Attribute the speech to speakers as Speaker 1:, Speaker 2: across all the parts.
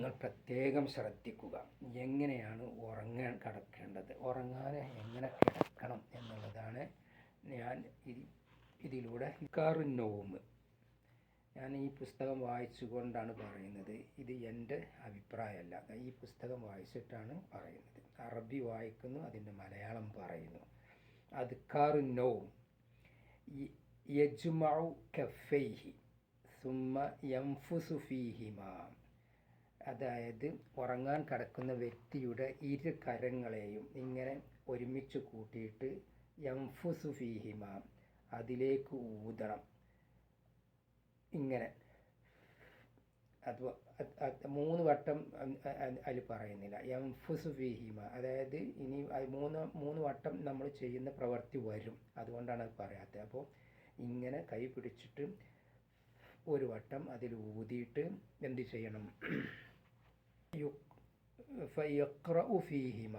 Speaker 1: നിങ്ങൾ പ്രത്യേകം ശ്രദ്ധിക്കുക. എങ്ങനെയാണ് ഉറങ്ങാൻ കിടക്കേണ്ടത്, ഉറങ്ങാൻ എങ്ങനെ കിടക്കണം എന്നുള്ളതാണ് ഞാൻ ഇതിലൂടെ കാറുന്നോമ് ഞാൻ ഈ പുസ്തകം വായിച്ചുകൊണ്ടാണ് പറയുന്നത്. ഇത് എൻ്റെ അഭിപ്രായമല്ല, ഈ പുസ്തകം വായിച്ചിട്ടാണ് പറയുന്നത്. അറബി വായിക്കുന്നു, അതിൻ്റെ മലയാളം പറയുന്നു. അദ്കാറുന്നോം യജ്മഉ കഫൈഹി സുമ്മ യൻഫുസു ഫീഹിമാ. അതായത് ഉറങ്ങാൻ കിടക്കുന്ന വ്യക്തിയുടെ ഇരു കരങ്ങളെയും ഇങ്ങനെ ഒരുമിച്ച് കൂട്ടിയിട്ട് യൻഫുസു ഫീഹിമാ, അതിലേക്ക് ഊതണം. ഇങ്ങനെ അത് 3 വട്ടം അതിൽ പറയുന്നില്ല. യൻഫുസു ഫീഹിമ, അതായത് ഇനി 3 വട്ടം നമ്മൾ ചെയ്യുന്ന പ്രവൃത്തി വരും, അതുകൊണ്ടാണ് അത് പറയാത്തത്. അപ്പോൾ ഇങ്ങനെ കൈ പിടിച്ചിട്ട് 1 വട്ടം അതിൽ ഊതിയിട്ട് എന്ത് ചെയ്യണം? ഫയഖ്റഉ ഫീഹിമ,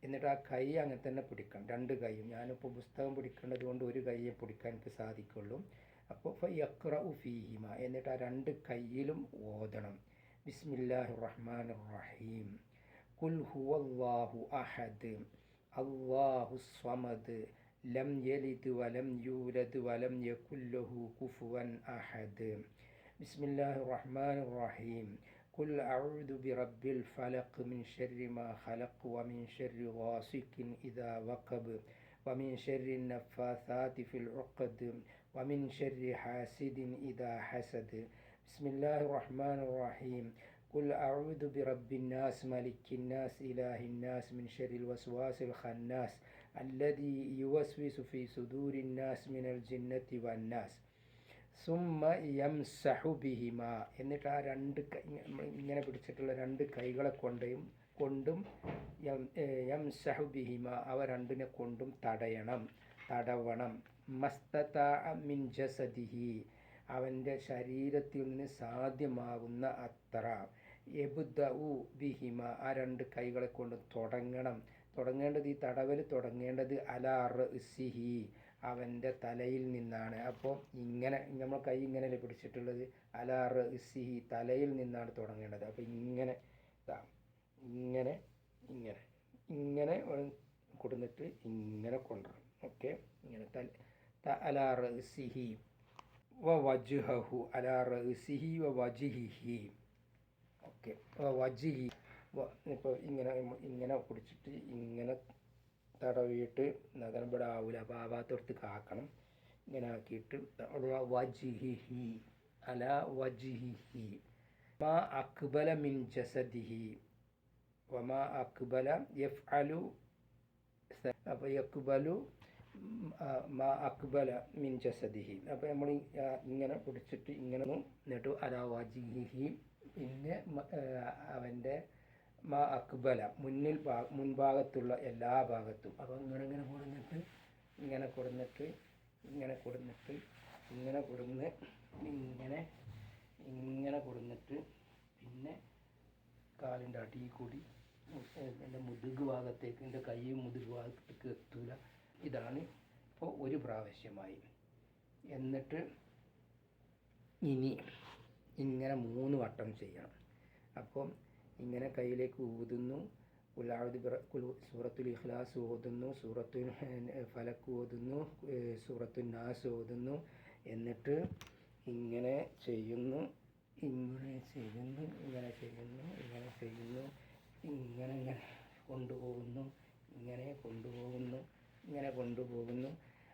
Speaker 1: എന്നിട്ട് ആ കൈ അങ്ങനെ തന്നെ പിടിക്കണം, 2 കൈയും. ഞാനിപ്പോൾ പുസ്തകം പിടിക്കേണ്ടത് കൊണ്ട് 1 കൈയെ പിടിക്കാൻ എനിക്ക് സാധിക്കുള്ളൂ. അപ്പോൾ ഫയഖ്റഉ ഫീഹിമ, എന്നിട്ട് ആ 2 കൈയിലും ഓതണം. ബിസ്മില്ലാഹിർ റഹ്മാനിർ റഹീം. ഖുൽ ഹുവല്ലാഹു അഹദ് അല്ലാഹുസ് സ്വമദ് ലം യലിദ് വലം യൂലദ് വലം യകുൽ ലഹു കുഫുവൻ അഹദ്. ബിസ്മില്ലാഹിർ റഹ്മാനിർ റഹീം. ഖുൽ അഊദു ബിറബ്ബിൽ ഫലഖ് മിൻ ശർരി മാ ഖലഖ് വമിൻ ശർരി ഗാസിഖിൻ ഇദാ വഖബ് വമിൻ ശർരി നഫ്ഫാസാതി ഫിൽ ഉഖദ് വമിൻ ശർരി ഹാസിദിൻ ഇദാ ഹസദ്. ബിസ്മില്ലാഹിർ റഹ്മാനിർ റഹീം. ഖുൽ അഊദു ബിറബ്ബിൻ നാസ് മലിക്കിൻ നാസ് ഇലാഹിൻ നാസ് മിൻ ശർരിൽ വസ്വാസിൽ ഖന്നാസ് അല്ലദീ യുവസ്വിസു ഫീ സുദൂരിൻ നാസ് മിനൽ ജിന്നത്തി വന്നാസ്. സുമ്മ യംസഹു ബിഹിമ, എന്നിട്ട് ആ 2 കൈ ഇങ്ങനെ പിടിച്ചിട്ടുള്ള 2 കൈകളെ കൊണ്ടും യംസഹു ബിഹിമ, അവ 2നെ കൊണ്ടും തടവണം. മസ്തതാഅ മിൻ ജസദിഹി, അവൻ്റെ ശരീരത്തിൽ നിന്ന് സാധ്യമാകുന്ന അത്ര. യബ്ദഉ ബിഹിമ, ആ 2 കൈകളെ കൊണ്ട് തുടങ്ങേണ്ടത് ഈ തടവൽ തുടങ്ങേണ്ടത് അലാ റഅ്സിഹി, അവൻ്റെ തലയിൽ നിന്നാണ്. അപ്പോൾ ഇങ്ങനെ നമ്മൾ കൈ ഇങ്ങനെയല്ലേ പിടിച്ചിട്ടുള്ളത്, അലാ റഅ്സിഹി, തലയിൽ നിന്നാണ് തുടങ്ങേണ്ടത്. അപ്പോൾ ഇങ്ങനെ കൊടുന്നിട്ട് ഇങ്ങനെ കൊണ്ടുവരണം. ഓക്കെ, ഇങ്ങനെ അലാ റഅ്സിഹി വ വജ്ഹഹു, അലാ റഅ്സിഹി വ വജ്ഹിഹി. ഓക്കെ, വജ്ഹി. ഇപ്പോൾ ഇങ്ങനെ പിടിച്ചിട്ട് ഇങ്ങനെ തടവിയിട്ട് നഗരം ഇവിടെ ആവില്ല, അപ്പോൾ ആ ഭാഗത്തോട്ട് കാക്കണം. ഇങ്ങനെ ആക്കിയിട്ട് വജ്ഹിഹി, അലാ വജ്ഹിഹി. മാ അക്ബല മിൻ ജസദിഹി വമാ അക്ബല യഫ്അലു. അപ്പോൾ യക്ബലു മാ അക്ബല മിൻ ജസദിഹി. അപ്പോൾ നമ്മൾ ഇങ്ങനെ പിടിച്ചിട്ട് ഇങ്ങനെ എന്നിട്ട് അലാ വജ്ഹിഹി, പിന്നെ അവൻ്റെ മാ അക്ബല, മുൻഭാഗത്തുള്ള എല്ലാ ഭാഗത്തും. അപ്പോൾ ഇങ്ങനെ കൊടുന്നിട്ട് പിന്നെ കാലിൻ്റെ അടിയിൽ കൂടി എൻ്റെ മുതുക് ഭാഗത്തേക്ക്, എൻ്റെ കൈ മുതുക് ഭാഗത്തേക്ക് എത്തൂല. ഇതാണ് ഇപ്പോൾ 1 പ്രാവശ്യമായി. എന്നിട്ട് ഇനി ഇങ്ങനെ 3 വട്ടം ചെയ്യണം. അപ്പം ഇങ്ങനെ കയ്യിലേക്ക് ഊതുന്നു, സൂറത്തുൽ ഇഖ്ലാസ് ഓതുന്നു, സൂറത്തുൽ ഫലക്ക് ഓതുന്നു, സൂറത്തുൽ നാസ് ഓതുന്നു. എന്നിട്ട് ഇങ്ങനെ ചെയ്യുന്നു, ഇങ്ങനെ കൊണ്ടുപോകുന്നു.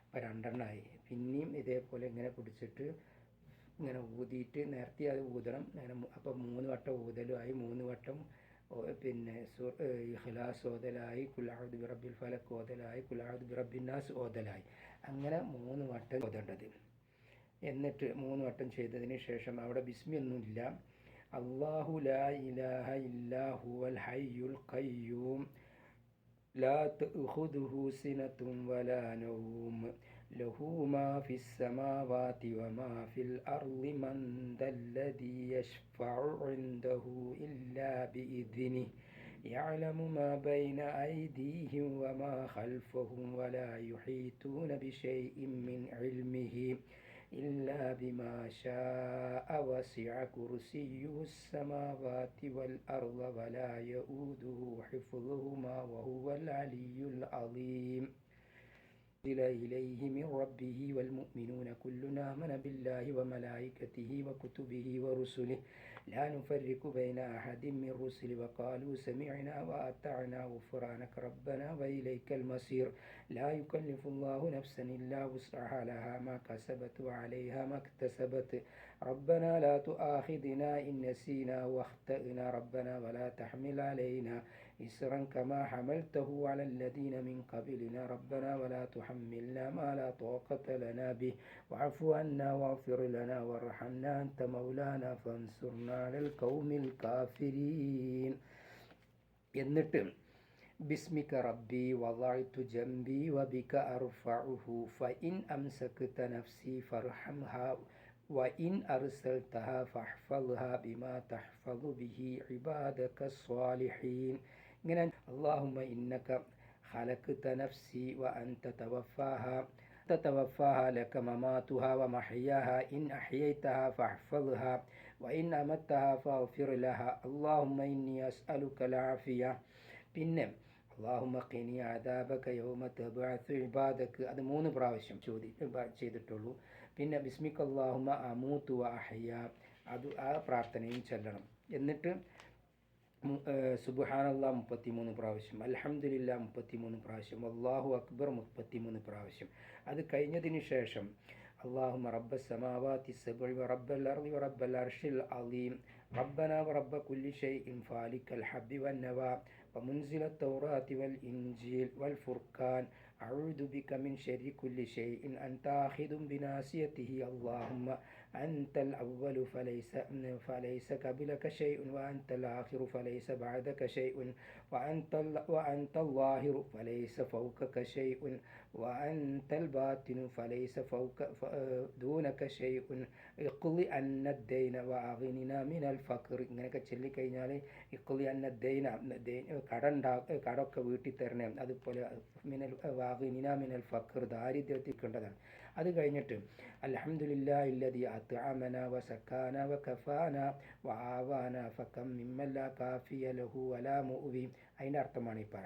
Speaker 1: അപ്പോൾ 2 എണ്ണമായി. പിന്നെയും ഇതേപോലെ ഇങ്ങനെ പിടിച്ചിട്ട് ഇങ്ങനെ ഊതിയിട്ട് നേരത്തെ അത് ഊതണം. അപ്പോൾ 3 വട്ടം ഊതലുമായി, 3 വട്ടം പിന്നെ ഇഖ്ലാസ് ഓതലായി, ഖുൽ അഊദു ബിറബ്ബിൽ ഫലഖ് ഓതലായി, ഖുൽ അഊദു ബിറബ്ബിൻ നാസ് ഓതലായി. അങ്ങനെ 3 വട്ടം ഓതേണ്ടത്. എന്നിട്ട് 3 വട്ടം ചെയ്തതിന് ശേഷം അവിടെ ബിസ്മിയൊന്നുമില്ല. അല്ലാഹു ലാ ഇലാഹ ഇല്ലാ ഹുവൽ ഹയ്യുൽ ഖയ്യൂം ലാ തഅഖുദുഹു സിനത്തുൻ വലാ നൗം ലഹു മാ ഫിസ് സമാവാതി വമാ ഫിൽ അർളി മൻ ദല്ലദീ യശ്ഫഉ ഇൻദഹു ഇല്ലാ ബിഇദ്നിഹി യഅലമു മാ ബൈന ഐദീഹിം വമാ ഖൽഫഹും വലാ യുഹീതൂന ബിശൈഇൻ മിൻ ഇൽമിഹി إلا بما شاء وسع كرسيه السماوات والأرض ولا يؤوده حفظهما وهو العلي العظيم. إليه من ربه والمؤمنون كلنا آمن بالله وملائكته وكتبه ورسله لا نفرق بين أحد من رسله وقالوا سمعنا وأطعنا غفرانك ربنا وإليك المصير. لا يكلف الله نفسا إلا وسعها لها ما كسبت وعليها ما اكتسبت ربنا لا تؤاخذنا إن نسينا واخطأنا ربنا ولا تحمل علينا إسرا كما حملته على الذين من قبلنا ربنا ولا تحملنا ما لا طاقة لنا به واعف عنا واغفر لنا وارحمنا أنت مولانا فانصرنا على القوم الكافرين. എന്നിട്ട് ബിസ്മിക റബ്ബി വദഅതു ജംബി വബിക അർഫഉഹു ഫഇൻ അംസക്ത നഫ്സി ഫർഹംഹ വഇൻ അർസൽതഹ ഫഹ്ഫദ്ഹ ബിമാ തഹ്ഫദു ബിഹി ഇബാദക സ്വാലിഹീൻ. ഇങ്ങനെ അല്ലാഹുമ്മ ഇന്നക ഖലഖത നഫ്സി വഅൻത തവഫാഹ ലക മമാതുഹ വമഹ്യാഹ ഇൻ അഹ്യൈതഹ ഫഹ്ഫദ്ഹ വഇൻ അമത്തഹ ഫഗ്ഫിർ ലഹ അല്ലാഹുമ്മ ഇന്നി അസ്അലുക അൽആഫിയ. പിന്നെ അല്ലാഹുമ്മ ഖിനി അദാബക യൗമ തബ്അസു ഇബാദക അത് 3 പ്രാവശ്യം ചെയ്തിട്ടുള്ളൂ. പിന്നെ ബിസ്മിക അല്ലാഹുമ്മ അമൂതു വ അഹ്യ അത് ആ പ്രാർത്ഥനയും ചൊല്ലണം. എന്നിട്ട് സുബ്ഹാനല്ലാഹ് 33 പ്രാവശ്യം, അൽഹംദുലില്ലാഹ് 33 പ്രാവശ്യം, അല്ലാഹു അക്ബർ 33 പ്രാവശ്യം. അത് കഴിഞ്ഞതിന് ശേഷം അല്ലാഹുമ്മ റബ്ബസ് സമാവാതി സബ്ഇ വറബ്ബൽ അർളി വറബ്ബൽ അർശിൽ അളീം റബ്ബനാ വറബ്ബ കുല്ലി ഷൈഇൻ ഫാലിക്കൽ ഹബ്ബി വന്നവാ ومنزل التوراة والإنجيل والفرقان أعوذ بك من شر كل شيء أنت آخذ بناصيته اللهم أنت الأول فليس قبلك شيء وأنت الآخر فليس بعدك شيء وأنت الظاهر فليس فوقك شيء وأنت الباطن فليس دونك شيء اقضي عنا الدين وأغننا من الفقر. ഇങ്ങനെയൊക്കെ ചൊല്ലിക്കഴിഞ്ഞാൽ ഇഖ്ളി അന്ന ദൈന കടമൊക്കെ വീട്ടിൽ തരണേ. അതുപോലെ വാഗിനിന മിനൽ ഫഖർ ദാരിദ്ര്യത്തിക്കേണ്ടതാണ്. അത് കഴിഞ്ഞിട്ട് അൽഹംദുലില്ലാഹി അല്ലദി അത്അമന വസക്കാന വകഫാന വആവാന ഫകം മിമ്മൻ ലാ കാഫിയ ലഹു വലാ മുഅ്വി. അതിൻ്റെ അർത്ഥമാണ് ഈ പറ.